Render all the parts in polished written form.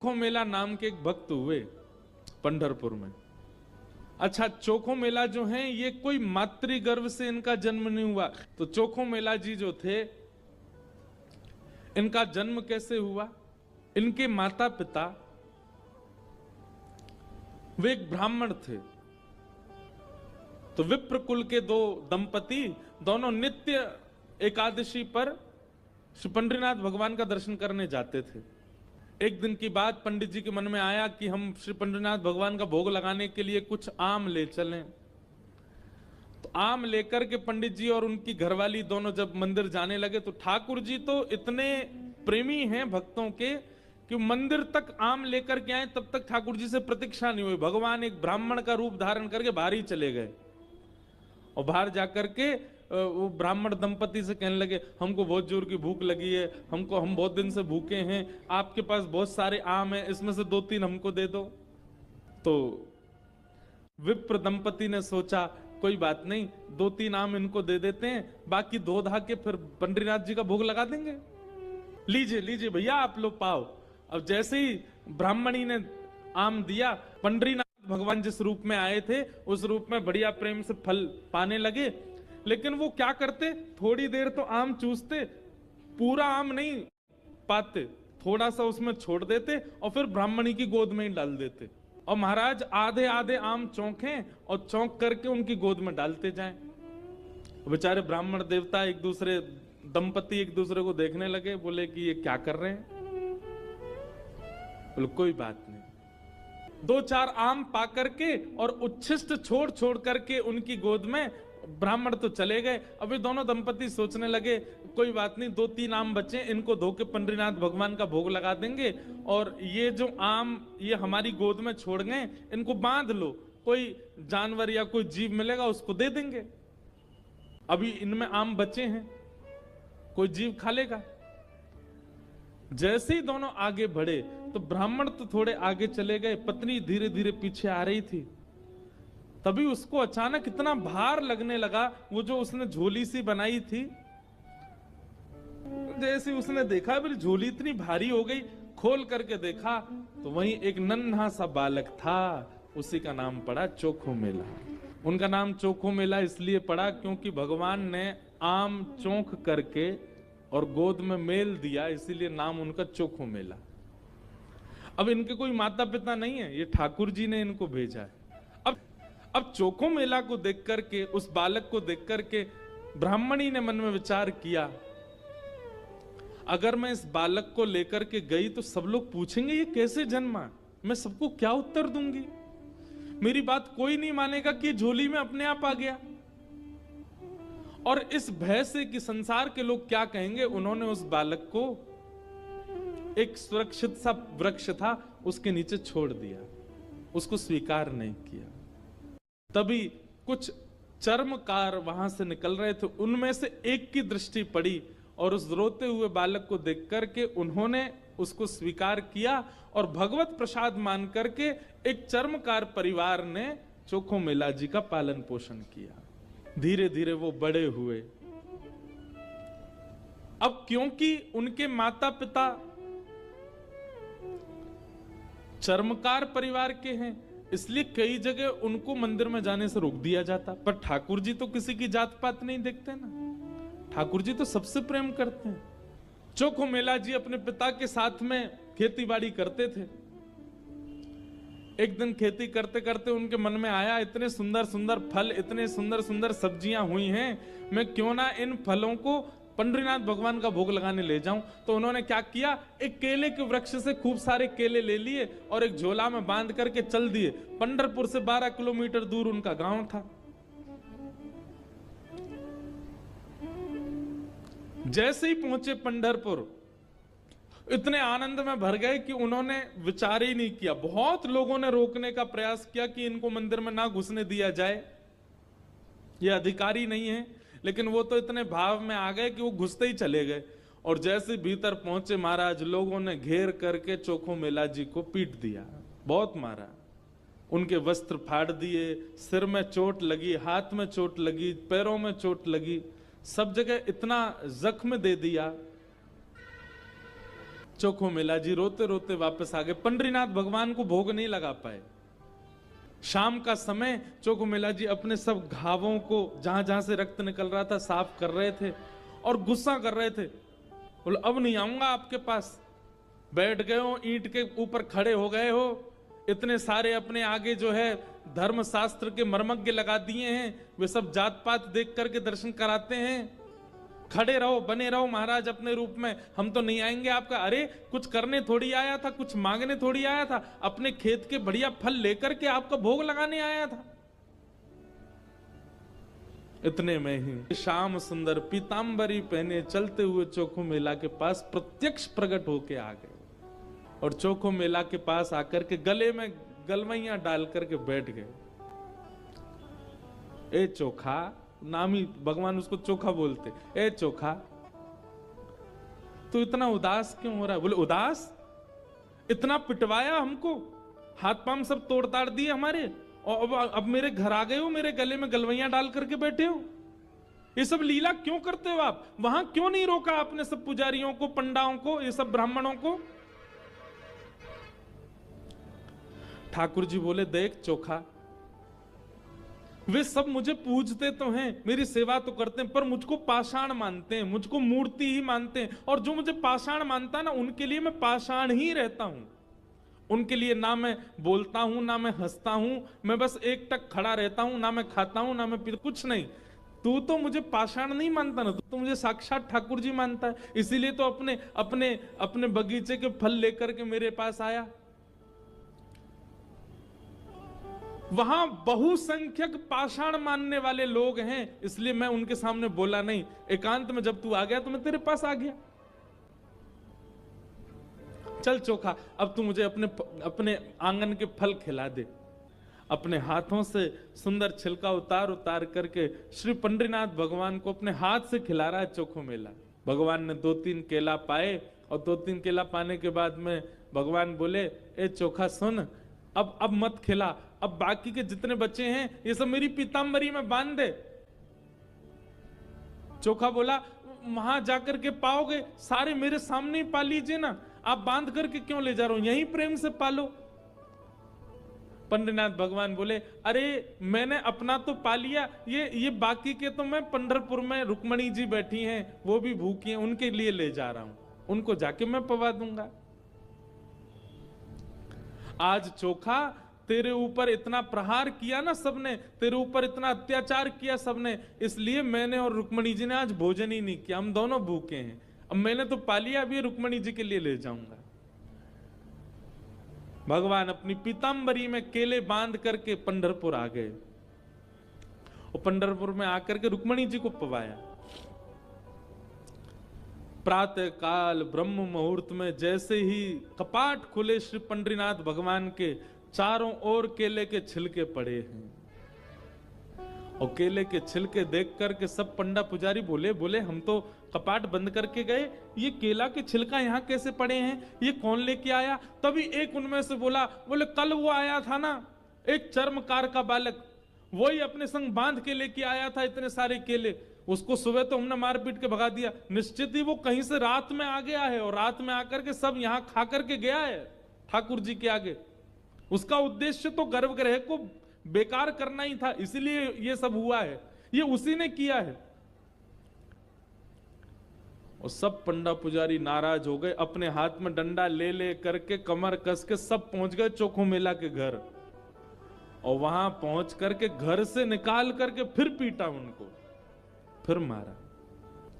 चोखो मेला नाम के एक भक्त हुए पंढरपुर में। अच्छा, चोखो मेला जो है ये कोई मातृ गर्भ से इनका जन्म नहीं हुआ। तो चोखो मेला जी जो थे, इनका जन्म कैसे हुआ? इनके माता पिता वे एक ब्राह्मण थे। तो विप्र कुल के दो दंपति दोनों नित्य एकादशी पर श्री पंडरीनाथ भगवान का दर्शन करने जाते थे। एक दिन की बात, पंडित जी के मन में आया कि हम श्री पंडरीनाथ भगवान का भोग लगाने के लिए कुछ आम ले चलें। तो आम लेकर के पंडित जी और उनकी घरवाली दोनों जब मंदिर जाने लगे, तो ठाकुर जी तो इतने प्रेमी हैं भक्तों के कि मंदिर तक आम लेकर के आए, तब तक ठाकुर जी से प्रतीक्षा नहीं हुई। भगवान एक ब्राह्मण का रूप धारण करके बाहर ही चले गए और बाहर जाकर के वो ब्राह्मण दंपति से कहने लगे, हमको बहुत जोर की भूख लगी है, हम बहुत दिन से भूखे हैं, आपके पास बहुत सारे आम हैं, इसमें से 2-3 हमको दे दो। तो विप्र दंपति ने सोचा, कोई बात नहीं, 2-3 आम इनको दे देते हैं, बाकी 2 धा के फिर पंडरीनाथ जी का भोग लगा देंगे। लीजिए लीजिए भैया, आप लोग पाओ। अब जैसे ही ब्राह्मणी ने आम दिया, पंडरीनाथ भगवान जिस रूप में आए थे उस रूप में बढ़िया प्रेम से फल पाने लगे। लेकिन वो क्या करते, थोड़ी देर तो आम चूसते, पूरा आम नहीं पाते, थोड़ा सा उसमें छोड़ देते और फिर ब्राह्मणी की गोद में ही डाल देते। और महाराज आधे आधे आम चौंकें और चौंक करके उनकी गोद में डालते जाएं। बेचारे ब्राह्मण देवता एक दूसरे दंपति एक दूसरे को देखने लगे, बोले कि ये क्या कर रहे हैं? बोले कोई बात नहीं। 2-4 आम पा करके और उच्छिष्ट छोड़ छोड़ करके उनकी गोद में ब्राह्मण तो चले गए। अभी दोनों दंपति सोचने लगे, कोई बात नहीं, 2-3 आम बचे, इनको धो के पंडरीनाथ भगवान का भोग लगा देंगे, और ये जो आम ये हमारी गोद में छोड़ गए, इनको बांध लो, कोई जानवर या कोई जीव मिलेगा उसको दे देंगे। अभी इनमें आम बचे हैं, कोई जीव खा लेगा। जैसे ही दोनों आगे बढ़े तो ब्राह्मण तो थोड़े आगे चले गए, पत्नी धीरे धीरे पीछे आ रही थी। तभी उसको अचानक इतना भार लगने लगा, वो जो उसने झोली सी बनाई थी, जैसे उसने देखा मेरी झोली इतनी भारी हो गई, खोल करके देखा तो वहीं एक नन्हा सा बालक था। उसी का नाम पड़ा चोखो मेला। उनका नाम चोखो मेला इसलिए पड़ा क्योंकि भगवान ने आम चौंक करके और गोद में मेल दिया, इसीलिए नाम उनका चोखो मेला। अब इनके कोई माता पिता नहीं है, ये ठाकुर जी ने इनको भेजा है। अब चोखो मेला को देख करके, उस बालक को देख करके ब्राह्मणी ने मन में विचार किया, अगर मैं इस बालक को लेकर के गई तो सब लोग पूछेंगे ये कैसे जन्मा, मैं सबको क्या उत्तर दूंगी? मेरी बात कोई नहीं मानेगा कि झोली में अपने आप आ गया। और इस भय से कि संसार के लोग क्या कहेंगे, उन्होंने उस बालक को एक सुरक्षित सा वृक्ष था उसके नीचे छोड़ दिया, उसको स्वीकार नहीं किया। तभी कुछ चर्मकार वहां से निकल रहे थे, उनमें से एक की दृष्टि पड़ी और उस रोते हुए बालक को देख करके उन्होंने उसको स्वीकार किया और भगवत प्रसाद मान करके एक चर्मकार परिवार ने चोखो मेला जी का पालन पोषण किया। धीरे धीरे वो बड़े हुए। अब क्योंकि उनके माता पिता चर्मकार परिवार के हैं, इसलिए कई जगह उनको मंदिर में जाने से रोक दिया जाता। पर ठाकुर जी तो किसी की जात पात नहीं देखते ना, ठाकुर जी तो सबसे प्रेम करते हैं। चोखो मेला जी अपने पिता के साथ में खेती बाड़ी करते थे। एक दिन खेती करते करते उनके मन में आया, इतने सुंदर सुंदर फल, इतने सुंदर सुंदर सब्जियां हुई हैं, मैं क्यों ना इन फलों को पंडरीनाथ भगवान का भोग लगाने ले जाऊं। तो उन्होंने क्या किया, एक केले के वृक्ष से खूब सारे केले ले लिए और एक झोला में बांध करके चल दिए। पंढरपुर से 12 किलोमीटर दूर उनका गांव था। जैसे ही पहुंचे पंढरपुर, इतने आनंद में भर गए कि उन्होंने विचार ही नहीं किया। बहुत लोगों ने रोकने का प्रयास किया कि इनको मंदिर में ना घुसने दिया जाए, ये अधिकारी नहीं है, लेकिन वो तो इतने भाव में आ गए कि वो घुसते ही चले गए। और जैसे भीतर पहुंचे महाराज, लोगों ने घेर करके चोखो मेला जी को पीट दिया, बहुत मारा, उनके वस्त्र फाड़ दिए, सिर में चोट लगी, हाथ में चोट लगी, पैरों में चोट लगी, सब जगह इतना जख्म दे दिया चोखो मेला जी रोते रोते वापस आ गए। पंडरीनाथ भगवान को भोग नहीं लगा पाए। शाम का समय चोखो मेला जी अपने सब घावों को, जहां जहां से रक्त निकल रहा था, साफ कर रहे थे और गुस्सा कर रहे थे। बोले अब नहीं आऊंगा आपके पास। बैठ गए हो, ईंट के ऊपर खड़े हो गए हो, इतने सारे अपने आगे जो है धर्म शास्त्र के मर्मज्ञ लगा दिए हैं, वे सब जात पात देख करके दर्शन कराते हैं। खड़े रहो, बने रहो महाराज अपने रूप में, हम तो नहीं आएंगे आपका। अरे कुछ करने थोड़ी आया था, कुछ मांगने थोड़ी आया था, अपने खेत के बढ़िया फल लेकर के आपका भोग लगाने आया था। इतने में ही श्याम सुंदर पीतांबरी पहने चलते हुए चोखो मेला के पास प्रत्यक्ष प्रकट होके आ गए और चोखो मेला के पास आकर के गले में गलवैयां डाल करके बैठ गए। ए चोखा, नाम ही भगवान उसको चोखा बोलते। ए चोखा, तू इतना उदास क्यों हो रहा है? बोले उदास? इतना पिटवाया हमको, हाथ पांव सब तोड़ ताड़ दिए हमारे, और अब मेरे घर आ गए हो, मेरे गले में गलवैयां डाल करके बैठे हो। ये सब लीला क्यों करते हो आप? वहां क्यों नहीं रोका आपने सब पुजारियों को, पंडाओं को, ये सब ब्राह्मणों को? ठाकुर जी बोले देख चोखा, वे सब मुझे पूजते तो हैं, मेरी सेवा तो करते हैं, पर मुझको पाषाण मानते हैं, मुझको मूर्ति ही मानते हैं। और जो मुझे पाषाण मानता है ना, उनके लिए मैं पाषाण ही रहता हूं। उनके लिए ना मैं बोलता हूं, ना मैं हंसता हूं, मैं बस एक टक खड़ा रहता हूं, ना मैं खाता हूं, ना मैं पीता, कुछ नहीं। तू तो मुझे पाषाण नहीं मानता ना, तू तो मुझे साक्षात ठाकुर जी मानता है। इसीलिए तो अपने अपने अपने बगीचे के फल लेकर के मेरे पास आया। वहां बहुसंख्यक पाषाण मानने वाले लोग हैं, इसलिए मैं उनके सामने बोला नहीं। एकांत में जब तू आ गया तो मैं तेरे पास आ गया। चल चोखा, अब तू मुझे अपने आंगन के फल खिला दे। अपने हाथों से सुंदर छिलका उतार उतार करके श्री पंडरीनाथ भगवान को अपने हाथ से खिला रहा है चोखो मेला। भगवान ने 2-3 केला पाए और 2-3 केला पाने के बाद में भगवान बोले, ए चोखा सुन, अब मत खिला, अब बाकी के जितने बच्चे हैं ये सब मेरी पीतांबरी में बांध दे। चोखा बोला, वहां जाकर के पाओगे, सारे मेरे सामने ही पा लीजिए ना, आप बांध करके क्यों ले जा रहे हो, यहीं प्रेम से पालो। पंडरीनाथ भगवान बोले, अरे मैंने अपना तो पा लिया, ये बाकी के तो मैं पंढरपुर में रुक्मणी जी बैठी हैं, वो भी भूखी हैं, उनके लिए ले जा रहा हूं, उनको जाके मैं पवा दूंगा। आज चोखा, तेरे ऊपर इतना प्रहार किया ना सबने, तेरे ऊपर इतना अत्याचार किया सबने, इसलिए मैंने और रुक्मणी जी ने आज भोजन ही नहीं किया, हम दोनों भूखे हैं। अब मैंने तो पा लिया, अभी रुक्मणी जी के लिए ले जाऊंगा। भगवान अपनी पीतांबरी में केले बांध करके पंढरपुर आ गए और पंढरपुर में आकर के रुक्मणी जी को पवाया। प्रातः काल ब्रह्म मुहूर्त में जैसे ही कपाट खुले श्री पंडरीनाथ भगवान के, चारों ओर केले के छिलके पड़े हैं और केले के छिलके देख करके सब पंडा पुजारी बोले हम तो कपाट बंद करके गए, ये केला के छिलका यहाँ कैसे पड़े हैं, ये कौन लेके आया? तभी एक उनमें से बोले कल वो आया था ना, एक चर्मकार का बालक, वही अपने संग बांध के लेके आया था इतने सारे केले, उसको सुबह तो हमने मार पीट के भगा दिया, निश्चित ही वो कहीं से रात में आ गया है और रात में आकर के सब यहाँ खा करके गया है ठाकुर जी के आगे। उसका उद्देश्य तो गर्भगृह को बेकार करना ही था, इसलिए ये सब हुआ है, ये उसी ने किया है। और सब पंडा पुजारी नाराज हो गए, अपने हाथ में डंडा ले ले करके कमर कस के सब पहुंच गए चोखो मेला के घर, और वहां पहुंच करके घर से निकाल करके फिर पीटा उनको, फिर मारा।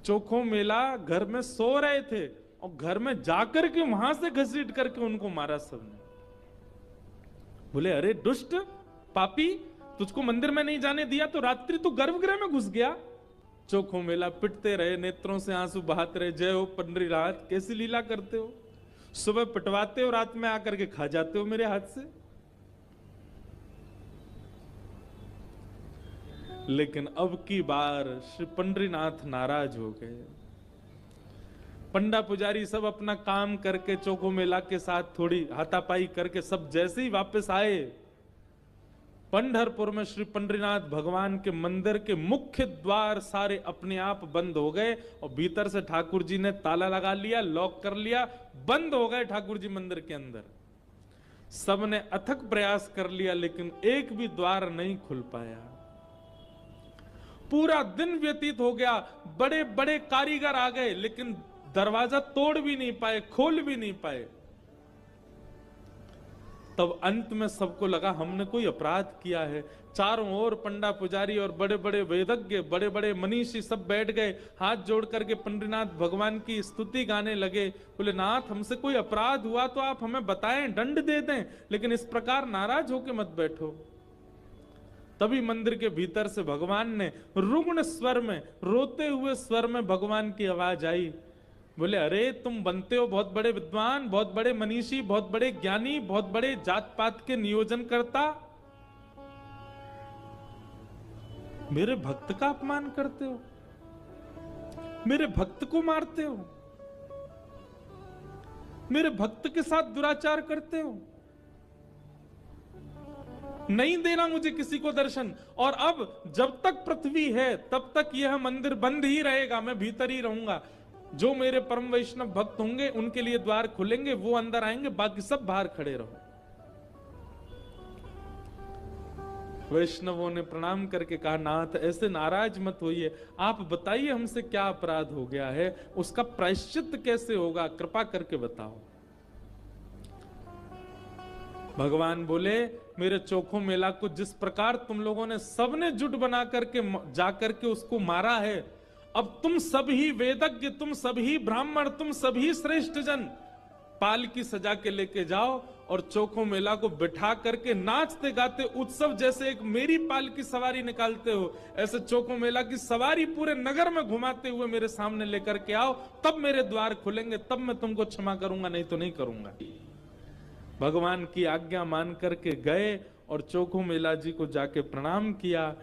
चोखो मेला घर में सो रहे थे और घर में जाकर के वहां से घसीट करके उनको मारा सबने। बोले अरे दुष्ट पापी, तुझको मंदिर में नहीं जाने दिया तो रात्रि तू गर्भगृह में घुस गया। चोखो मेला पिटते रहे, नेत्रों से आंसू बहाते रहे, जय हो पंडरीनाथ, कैसी लीला करते हो, सुबह पिटवाते हो, रात में आकर के खा जाते हो मेरे हाथ से। लेकिन अब की बार श्री पंडरीनाथ नाराज हो गए। पंडा पुजारी सब अपना काम करके चोखो मेला के साथ थोड़ी हाथापाई करके सब जैसे ही वापस आए, पंढरपुर में श्री पंढरीनाथ भगवान के मंदिर के मुख्य द्वार सारे अपने आप बंद हो गए और भीतर से ठाकुर जी ने ताला लगा लिया, लॉक कर लिया, बंद हो गए ठाकुर जी मंदिर के अंदर। सबने अथक प्रयास कर लिया लेकिन एक भी द्वार नहीं खुल पाया। पूरा दिन व्यतीत हो गया, बड़े बड़े कारीगर आ गए लेकिन दरवाजा तोड़ भी नहीं पाए, खोल भी नहीं पाए। तब अंत में सबको लगा हमने कोई अपराध किया है। चारों ओर पंडा पुजारी और बड़े बड़े वेदज्ञ, बड़े बड़े मनीषी सब बैठ गए, हाथ जोड़ करके पंढरीनाथ भगवान की स्तुति गाने लगे। बोले नाथ हमसे कोई अपराध हुआ तो आप हमें बताएं, दंड दे दें, लेकिन इस प्रकार नाराज होकर मत बैठो। तभी मंदिर के भीतर से भगवान ने रुग्ण स्वर में, रोते हुए स्वर में भगवान की आवाज आई। बोले अरे तुम बनते हो बहुत बड़े विद्वान, बहुत बड़े मनीषी, बहुत बड़े ज्ञानी, बहुत बड़े जात पात के नियोजन करता, मेरे भक्त का अपमान करते हो, मेरे भक्त को मारते हो, मेरे भक्त के साथ दुराचार करते हो, नहीं देना मुझे किसी को दर्शन। और अब जब तक पृथ्वी है तब तक यह मंदिर बंद ही रहेगा, मैं भीतर ही रहूंगा। जो मेरे परम वैष्णव भक्त होंगे उनके लिए द्वार खुलेंगे, वो अंदर आएंगे, बाकी सब बाहर खड़े रहो। वैष्णवों ने प्रणाम करके कहा नाथ ऐसे नाराज मत होइए, आप बताइए हमसे क्या अपराध हो गया है, उसका प्रायश्चित कैसे होगा, कृपा करके बताओ। भगवान बोले मेरे चोखो मेला को जिस प्रकार तुम लोगों ने सबने जुट बना करके जाकर के उसको मारा है, अब तुम सभी वेदज्ञ, तुम सभी ब्राह्मण, तुम सभी श्रेष्ठ जन पालकी सजा के लेके जाओ और चोखो मेला को बिठा करके नाचते गाते उत्सव जैसे एक मेरी पालकी सवारी निकालते हो, ऐसे चोखो मेला की सवारी पूरे नगर में घुमाते हुए मेरे सामने लेकर के आओ, तब मेरे द्वार खुलेंगे, तब मैं तुमको क्षमा करूंगा, नहीं तो नहीं करूंगा। भगवान की आज्ञा मान करके गए और चोखो मेला जी को जाके प्रणाम किया।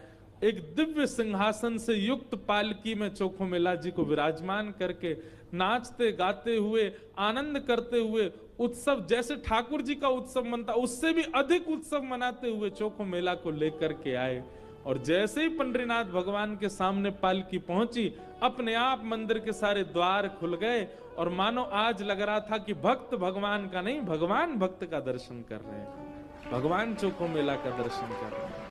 एक दिव्य सिंहासन से युक्त पालकी में चोखो मेला जी को विराजमान करके नाचते गाते हुए, आनंद करते हुए, उत्सव जैसे ठाकुर जी का उत्सव मनता उससे भी अधिक उत्सव मनाते हुए चोखो मेला को लेकर के आए। और जैसे ही पंढरीनाथ भगवान के सामने पालकी पहुंची, अपने आप मंदिर के सारे द्वार खुल गए और मानो आज लग रहा था कि भक्त भगवान का नहीं, भगवान भक्त का दर्शन कर रहे हैं, भगवान चोखो मेला का दर्शन कर रहे हैं।